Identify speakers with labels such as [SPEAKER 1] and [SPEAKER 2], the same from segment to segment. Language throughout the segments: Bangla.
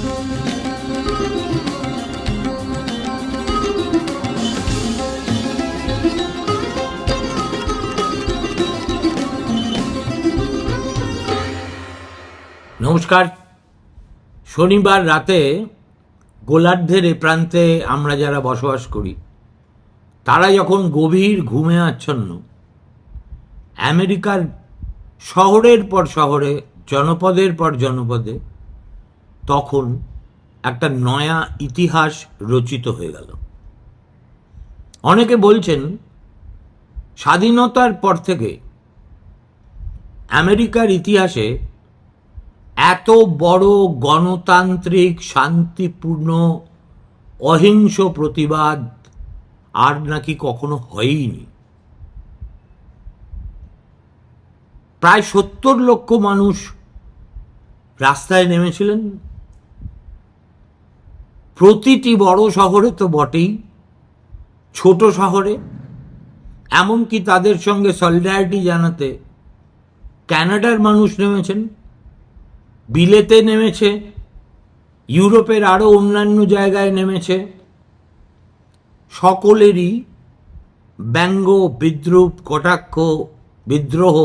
[SPEAKER 1] নমস্কার। শনিবার রাতে গোলার্ধের এ প্রান্তে আমরা যারা বসবাস করি তারা যখন গভীর ঘুমে আচ্ছন্ন, আমেরিকার শহরের পর শহরে, জনপদের পর জনপদে তখন একটা নয়া ইতিহাস রচিত হয়ে গেল। অনেকে বলছেন স্বাধীনতার পর থেকে আমেরিকার ইতিহাসে এত বড় গণতান্ত্রিক, শান্তিপূর্ণ, অহিংস প্রতিবাদ আর নাকি কখনো হয়ইনি। প্রায় 70 লক্ষ মানুষ রাস্তায় নেমেছিলেন। প্রতিটি বড় শহরে তো বটেই, ছোট শহরে, এমনকি তাদের সঙ্গে সলিডারিটি জানাতে কানাডার মানুষ নেমেছেন, বিলেতে নেমেছে, ইউরোপের আরও অন্যান্য জায়গায় নেমেছে। সকলেরই ব্যঙ্গ, বিদ্রূপ, কটাক্ষ, বিদ্রোহ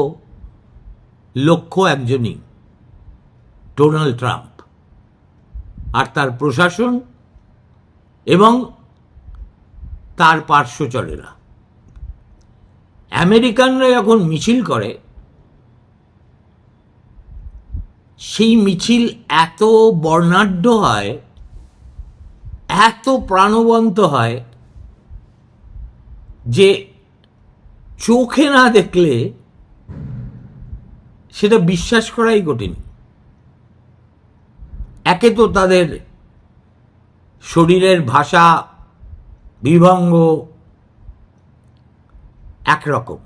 [SPEAKER 1] লক্ষ্য একজনই, ডোনাল্ড ট্রাম্প আর তার প্রশাসন এবং তার পার্শ্বচরেরা। আমেরিকানরা যখন মিছিল করে, সেই মিছিল এত বর্ণাঢ্য হয়, এত প্রাণবন্ত হয় যে চোখে না দেখলে সেটা বিশ্বাস করাই কঠিন। একে তো তাদের শরীরের ভাষা, বিভঙ্গ একরকম,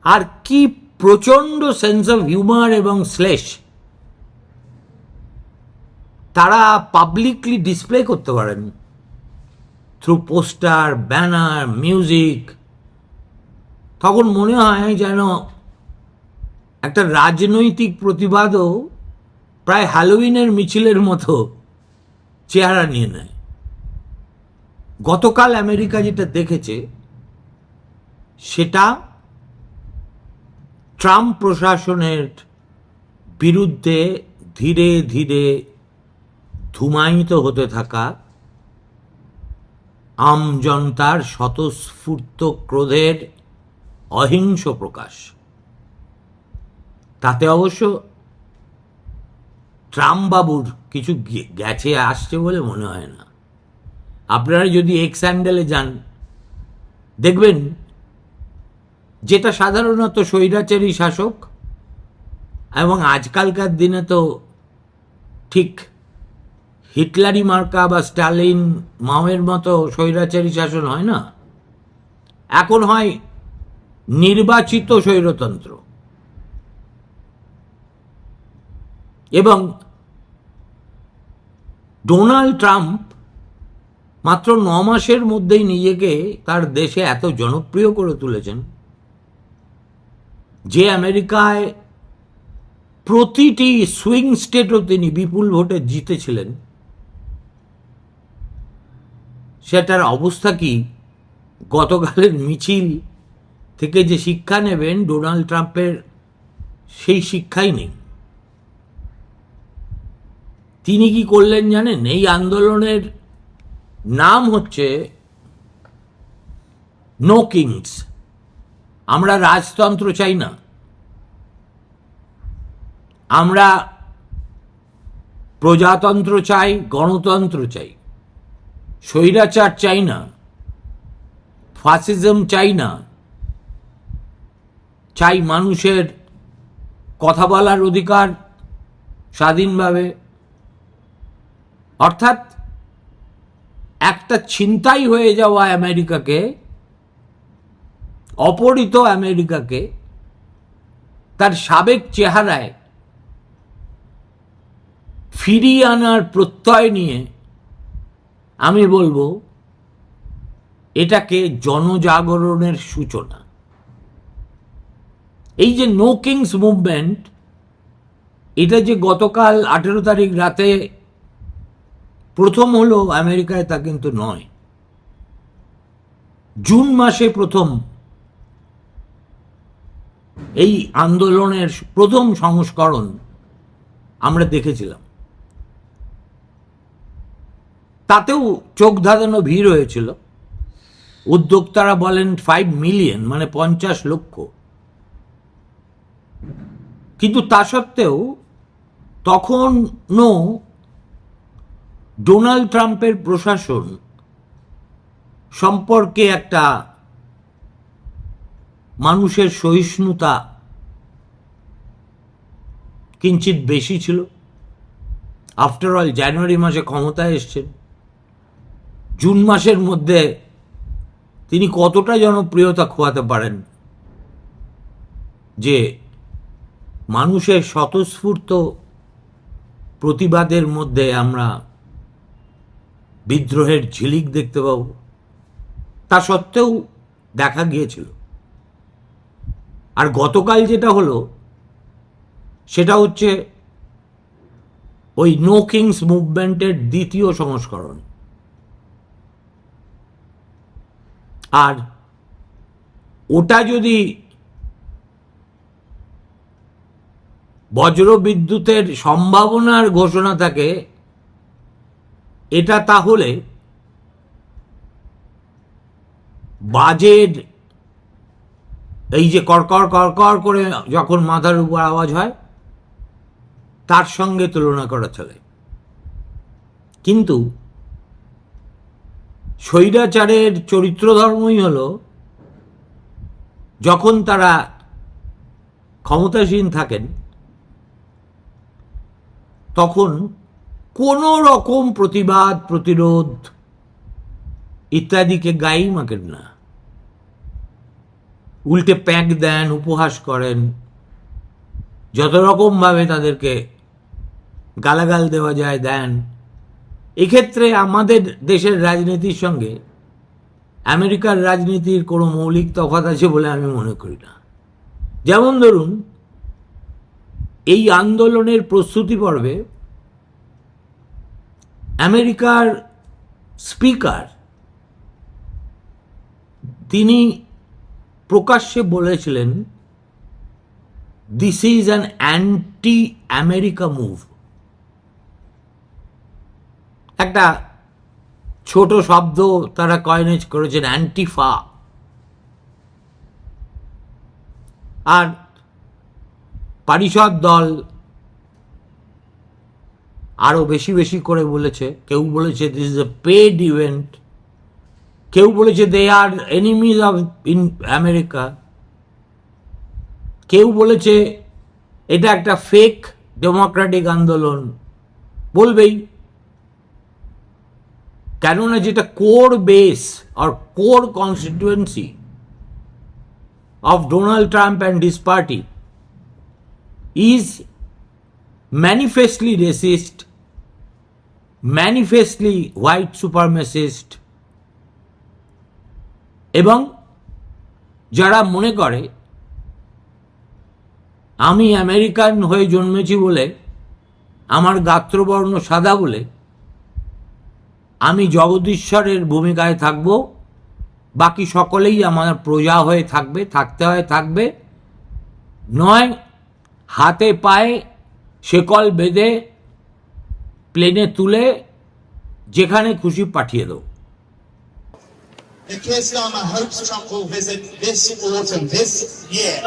[SPEAKER 1] আর কি প্রচণ্ড সেন্স অফ হিউমার এবং শ্লেষ তারা পাবলিকলি ডিসপ্লে করতে পারেন থ্রু পোস্টার, ব্যানার, মিউজিক। তখন মনে হয় যেন একটা রাজনৈতিক প্রতিবাদও প্রায় হ্যালোউইনের মিছিলের মতো চেহারা নিয়ে নেয়। গতকাল আমেরিকা যেটা দেখেছে সেটা ট্রাম্প প্রশাসনের বিরুদ্ধে ধীরে ধীরে ধূমায়িত হতে থাকা আমজনতার স্বতঃস্ফূর্ত ক্রোধের অহিংস প্রকাশ। তাতে অবশ্য ট্রাম্প বাবুর কিছু গেছে আসছে বলে মনে হয় না। আপনারা যদি এক্স হ্যান্ডেলে যান, দেখবেন যেটা সাধারণত স্বৈরাচারী শাসক, এবং আজকালকার দিনে তো ঠিক হিটলারি মার্কা বা স্টালিন, মাওয়ের মতো স্বৈরাচারী শাসন হয় না, এখন হয় নির্বাচিত স্বৈরতন্ত্র। এবং ডোনাল্ড ট্রাম্প মাত্র 9 মাসের মধ্যেই নিজেকে তার দেশে এত জনপ্রিয় করে তুলেছেন যে আমেরিকায় প্রতিটি সুইং স্টেটও তিনি বিপুল ভোটে জিতেছিলেন। সেটার অবস্থা কি? গতকালের মিছিল থেকে যে শিক্ষা নেবেন ডোনাল্ড ট্রাম্পের, সেই শিক্ষাই নেই। তিনি কি করলেন জানেন? এই আন্দোলনের নাম হচ্ছে নো কিংস। আমরা রাজতন্ত্র চাই না, আমরা প্রজাতন্ত্র চাই, গণতন্ত্র চাই, স্বৈরাচার চাই না, ফাসিজম চাই না, চাই মানুষের কথা বলার অধিকার স্বাধীনভাবে। অর্থাৎ একটা ছিনতাই হয়ে যাওয়া আমেরিকাকে, অপহৃত আমেরিকাকে তার সাবেক চেহারায় ফিরিয়ে আনার প্রত্যয় নিয়ে আমি বলবো এটাকে জনজাগরণের সূচনা। এই যে নো কিংস মুভমেন্ট, এটা যে গতকাল 18 তারিখ রাতে প্রথম হলো আমেরিকায়, তা কিন্তু নয়। জুন মাসে প্রথম এই আন্দোলনের প্রথম সংস্করণ আমরা দেখেছিলাম। তাতেও চোখ ধাঁধানো ভিড় হয়েছিল। উদ্যোক্তারা বলেন 5 মিলিয়ন, মানে 50 লক্ষ। কিন্তু তা সত্ত্বেও তখনও ডোনাল্ড ট্রাম্পের প্রশাসন সম্পর্কে একটা মানুষের সহিষ্ণুতা কিঞ্চিত বেশি ছিল। আফটার অল জানুয়ারি মাসে ক্ষমতায় এসছেন, জুন মাসের মধ্যে তিনি কতটা জনপ্রিয়তা খোয়াতে পারেন যে মানুষের স্বতঃস্ফূর্ত প্রতিবাদের মধ্যে আমরা বিদ্রোহের ঝিলিক দেখতে পাব, তা সত্ত্বেও দেখা গিয়েছিল। আর গতকাল যেটা হলো সেটা হচ্ছে ওই নো কিংস মুভমেন্টের দ্বিতীয় সংস্করণ। আর ওটা যদি বজ্রবিদ্যুতের সম্ভাবনার ঘোষণা থাকে, এটা তাহলে বাজের এই যে করকর করকর করে যখন মাথার উপর আওয়াজ হয় তার সঙ্গে তুলনা করা চলে। কিন্তু স্বৈরাচারের চরিত্র ধর্মই হলো যখন তারা ক্ষমতাসীন থাকেন তখন কোনো রকম প্রতিবাদ, প্রতিরোধ ইত্যাদিকে গায়েই মাখেন না, উল্টে প্যাঁক দেন, উপহাস করেন, যত রকমভাবে তাদেরকে গালাগাল দেওয়া যায় দেন। এক্ষেত্রে আমাদের দেশের রাজনীতির সঙ্গে আমেরিকার রাজনীতির কোনো মৌলিক তফাৎ আছে বলে আমি মনে করি না। যেমন ধরুন, এই আন্দোলনের প্রস্তুতি পর্বে আমেরিকার স্পিকার তিনি প্রকাশ্যে বলেছিলেন, this is an anti America move. একটা ছোট শব্দ তারা কয়েনেজ করেছেন, অ্যান্টিফা। আর পারিষদ দল আরো বেশি বেশি করে বলেছে। কেউ বলেছে this is a paid event, কেউ বলেছে they are enemies of in America, কেউ বলেছে এটা একটা ফেক ডেমোক্রেটিক আন্দোলন। বলবেই, কেননা যেটা কোর বেস আর core constituency of Donald Trump and his party is manifestly racist, manifestly white supremacist, এবং যারা মনে করে আমি আমেরিকান হয়ে জন্মেছি বলে, আমার গাত্রবর্ণ সাদা বলে আমি জগদীশ্বরের ভূমিকায় থাকব, বাকি সকলেই আমার প্রজা হয়ে থাকবে, থাকতে হয় থাকবে, নয় হাতে পায়ে শেকল বেঁধে প্লেনে তুলে যেখানে খুশি পাঠিয়ে দেব।
[SPEAKER 2] The Keir Starmer hopes Trump will visit this autumn, this year.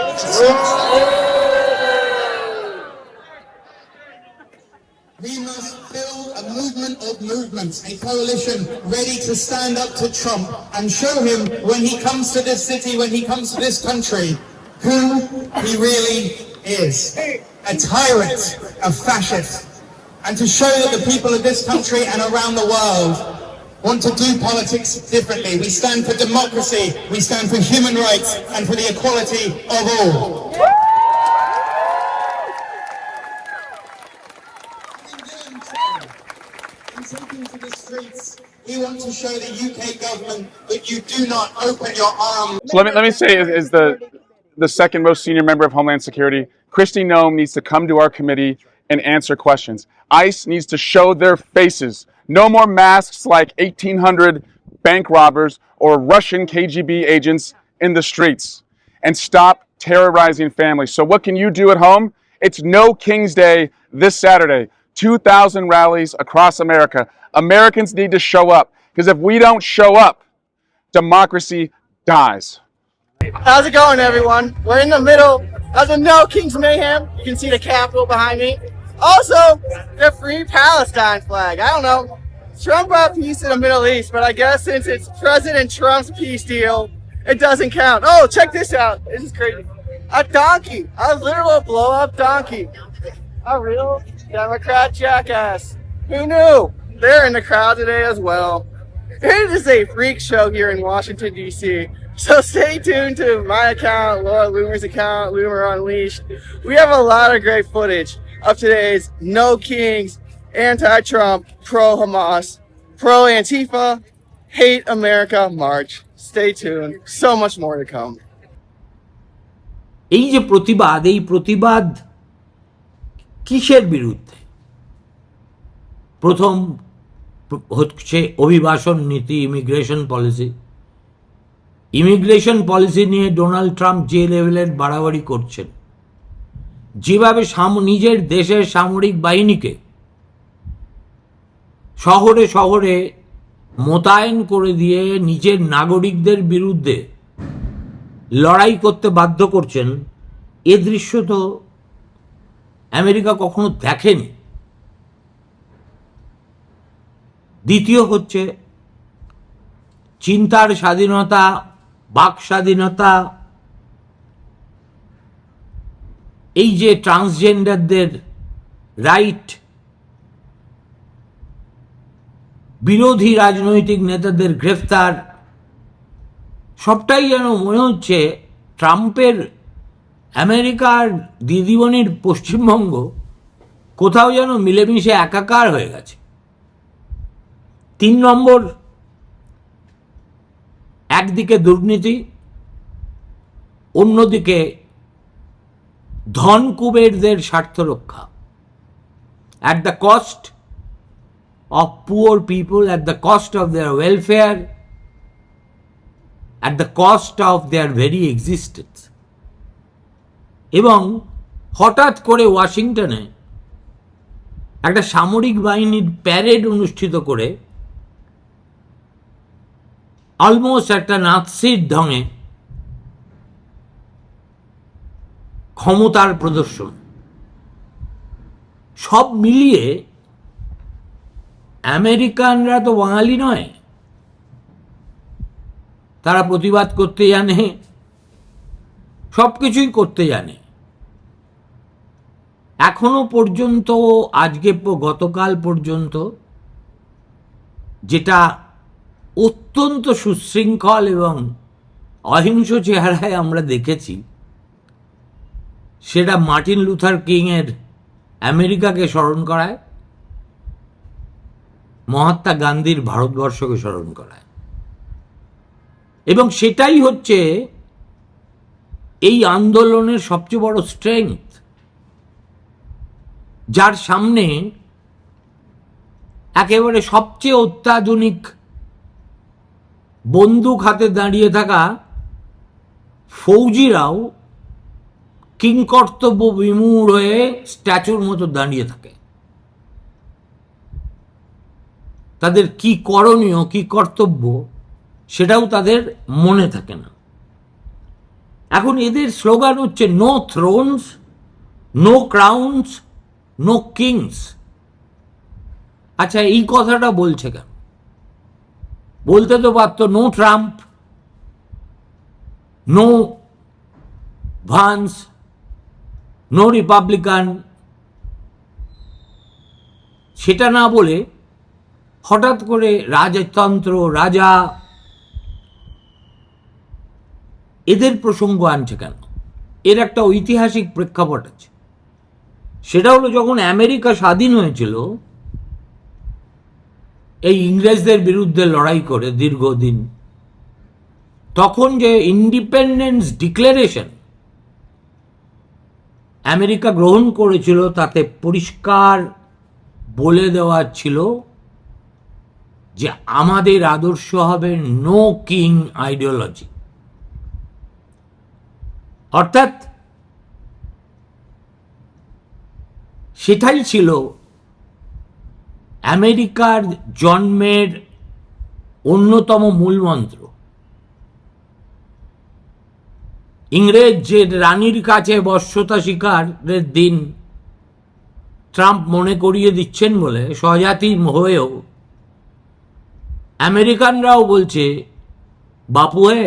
[SPEAKER 2] We must build a movement of movements, a coalition ready to stand up to Trump and show him when he comes to this city, when he comes to this country, who he really is. A tyrant, a fascist. And to show that the people of this country and around the world want to do politics differently. We stand for democracy, we stand for human rights and for the equality of all. Taking to the streets, we want to show the UK government that you do not open your arms.
[SPEAKER 3] So let me say, as the second most senior member of Homeland Security, Kristi Noem needs to come to our committee and answer questions. ICE needs to show their faces. No more masks like 1800 bank robbers or Russian KGB agents in the streets. And stop terrorizing families. So what can you do at home? It's No King's Day this Saturday. 2,000 rallies across America. Americans need to show up, because if we don't show up, democracy dies.
[SPEAKER 4] How's it going, everyone? We're in the middle of the No King's Mayhem. You can see the Capitol behind me. Also, the Free Palestine flag. I don't know. Trump brought peace in the Middle East, but I guess since it's President Trump's peace deal, it doesn't count. Oh, check this out. This is crazy. A donkey. A literal blow-up donkey. A real Democrat jackass. Who knew? They're in the crowd today as well. It is a freak show here in Washington, D.C. So stay tuned to my account, Laura Loomer's account, Loomer Unleashed. We have a lot of great footage of today's No Kings, anti-Trump, pro-Hamas, pro-Antifa, hate America march. Stay tuned. So much more to come.
[SPEAKER 1] এই যে প্রতিবাদ কিসের বিরুদ্ধে? প্রথম হচ্ছে অভিবাসন নীতি, ইমিগ্রেশন পলিসি নিয়ে ডোনাল্ড ট্রাম্প যে লেভেলের বাড়াবাড়ি করছেন, যেভাবে নিজের দেশের সামরিক বাহিনীকে শহরে শহরে মোতায়েন করে দিয়ে নিজের নাগরিকদের বিরুদ্ধে লড়াই করতে বাধ্য করছেন, এ দৃশ্য তো আমেরিকা কখনো দেখেনি। দ্বিতীয় হচ্ছে চিন্তার স্বাধীনতা, বাক স্বাধীনতা, এই যে ট্রান্সজেন্ডারদের রাইট, বিরোধী রাজনৈতিক নেতাদের গ্রেফতার, সবটাই যেন মনে হচ্ছে ট্রাম্পের আমেরিকার দিদিমণির পশ্চিমবঙ্গ কোথাও যেন মিলেমিশে একাকার হয়ে গেছে। 3 নম্বর, একদিকে দুর্নীতি, অন্যদিকে ধন কুবেরদের স্বার্থ রক্ষা, at the cost of poor people, at the cost of their welfare, at the cost of their very existence. এবং হঠাৎ করে ওয়াশিংটনে একটা সামরিক বাহিনীর প্যারেড অনুষ্ঠিত করে অলমোস্ট একটা নাৎসির ঢঙে ক্ষমতার প্রদর্শন, সব মিলিয়ে আমেরিকানরা তো বাঙালি নয়, তারা প্রতিবাদ করতে জানে, সব কিছুই করতে জানে। এখনো পর্যন্ত, গতকাল পর্যন্ত যেটা অত্যন্ত সুশৃঙ্খল এবং অহিংস চেহারায় আমরা দেখেছি, সেটা মার্টিন লুথার কিংয়ের আমেরিকাকে স্মরণ করায়, মহাত্মা গান্ধীর ভারতবর্ষকে স্মরণ করায়। এবং সেটাই হচ্ছে এই আন্দোলনের সবচেয়ে বড় স্ট্রেংথ, যার সামনে একেবারে সবচেয়ে অত্যাধুনিক বন্দুক হাতে দাঁড়িয়ে থাকা ফৌজিরাও কিংকর্তব্য বিমূঢ় হয়ে স্ট্যাচুর মতো দাঁড়িয়ে থাকে। তাদের কি করণীয়, কি কর্তব্য, সেটাও তাদের মনে থাকে না। এখন এদের স্লোগান হচ্ছে no thrones, no crowns, no kings. আচ্ছা, এই কথাটা বলছে কেন? বলতে তো পারতো no Trump, no Vance, no Republican. সেটা না বলে হঠাৎ করে রাজতন্ত্র, রাজা, এদের প্রসঙ্গ আনছে কেন? এর একটা ঐতিহাসিক প্রেক্ষাপট আছে। সেটা হলো, যখন আমেরিকা স্বাধীন হয়েছিল এই ইংরেজদের বিরুদ্ধে লড়াই করে দীর্ঘদিন, তখন যে ইন্ডিপেন্ডেন্স ডিক্লারেশন আমেরিকা গ্রহণ করেছিল তাতে পরিষ্কার বলে দেওয়া ছিল যে আমাদের আদর্শ হবে নো কিং আইডিওলজি। অর্থাৎ সেটাই ছিল আমেরিকার জন্মের অন্যতম মূলমন্ত্র। ইংরেজ যে রানীর কাছে বশ্যতা স্বীকারের দিন ট্রাম্প মনে করিয়ে দিচ্ছেন বলে স্বজাতি হয়েও আমেরিকানরাও বলছে, বাপু হে,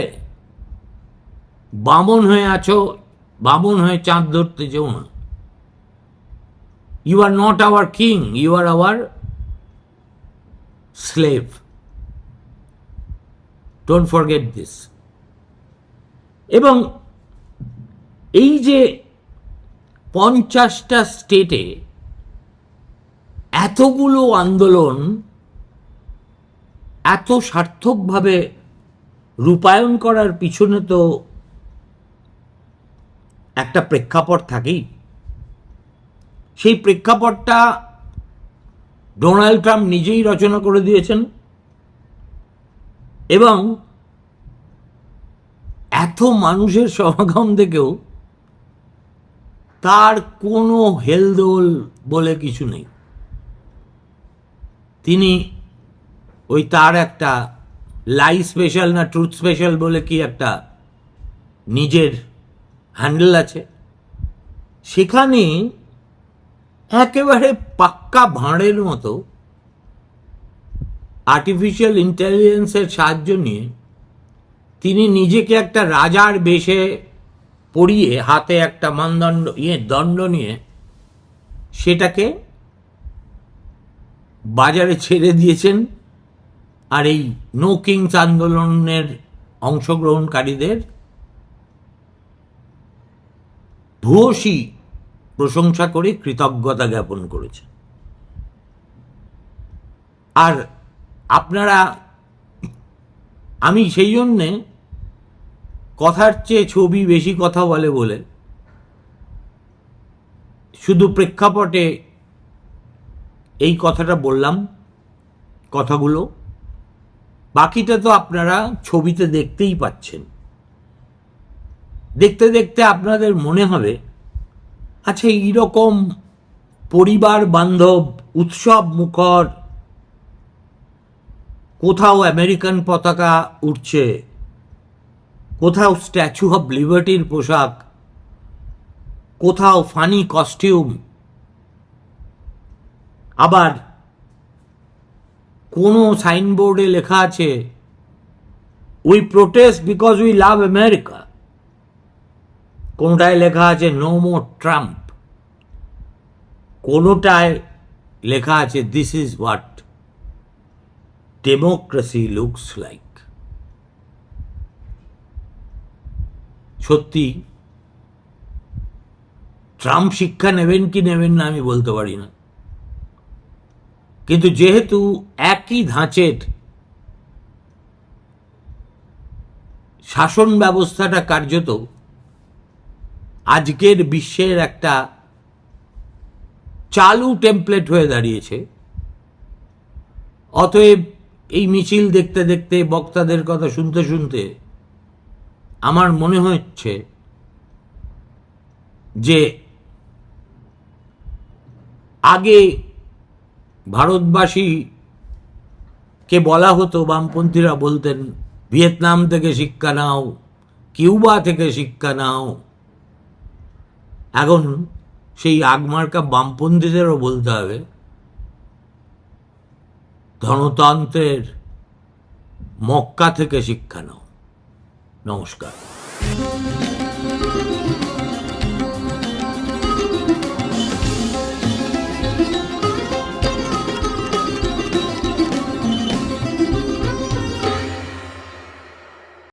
[SPEAKER 1] বামন হয়ে আছো, বামন হয়ে চাঁদ ধরতে যেও না। You are not our king, you are our slave, don't forget this. এবং এই যে 50টা স্টেটে এতগুলো আন্দোলন এত সার্থকভাবে রূপায়ণ করার পিছনে তো একটা প্রেক্ষাপট থাকেই। সেই প্রেক্ষাপটটা ডোনাল্ড ট্রাম্প নিজেই রচনা করে দিয়েছেন এবং এত মানুষের সমাগম দেখেও তার কোনো হেলদোল বলে কিছু নেই। তিনি ওই তার একটা লাই স্পেশাল না ট্রুথ স্পেশাল বলে কি একটা নিজের হ্যান্ডেল আছে, সেখানে একেবারে পাক্কা ভাঁড়ের মতো আর্টিফিশিয়াল ইন্টেলিজেন্সের সাহায্য নিয়ে তিনি নিজেকে একটা রাজার বেশে পরিয়ে হাতে একটা মানদণ্ড দণ্ড নিয়ে সেটাকে বাজারে ছেড়ে দিয়েছেন। আর এই নো কিংস আন্দোলনের অংশগ্রহণকারীদের ভূয়সী প্রশংসা করে কৃতজ্ঞতা জ্ঞাপন করেছে। আর আপনারা, আমি সেই জন্যে কথার চেয়ে ছবি বেশি কথা বলে শুধু প্রেক্ষাপটে এই কথাটা বললাম, কথাগুলো বাকিটা তো আপনারা ছবিতে দেখতেই পাচ্ছেন। দেখতে দেখতে আপনাদের মনে হবে, আচ্ছা এইরকম পরিবার বান্ধব উৎসব মুখর, কোথাও আমেরিকান পতাকা উঠছে, কোথাও স্ট্যাচু অফ লিবার্টির পোশাক, কোথাও ফানি কস্টিউম, আবার কোনো সাইনবোর্ডে লেখা আছে we protest because we love America, কোনোটায় লেখা আছে নো মোর ট্রাম্প, কোনোটায় লেখা আছে this is what democracy looks like. সত্যি ট্রাম্প শিক্ষা নেবেন কি নেবেন না আমি বলতে পারি না, কিন্তু যেহেতু একই ধাঁচের শাসন ব্যবস্থাটা কার্যত আজকের বিশ্বের একটা চালু টেমপ্লেট হয়ে দাঁড়িয়েছে, অতএব এই মিছিল দেখতে দেখতে, বক্তাদের কথা শুনতে শুনতে আমার মনে হচ্ছে যে আগে ভারতবাসীকে বলা হতো, বামপন্থীরা বলতেন ভিয়েতনাম থেকে শিক্ষা নাও, কিউবা থেকে শিক্ষা নাও, এখন সেই আগমার্কা বামপন্থীদেরও বলতে হবে ধনতন্ত্রের মক্কা থেকে শিক্ষা নাও। নমস্কার।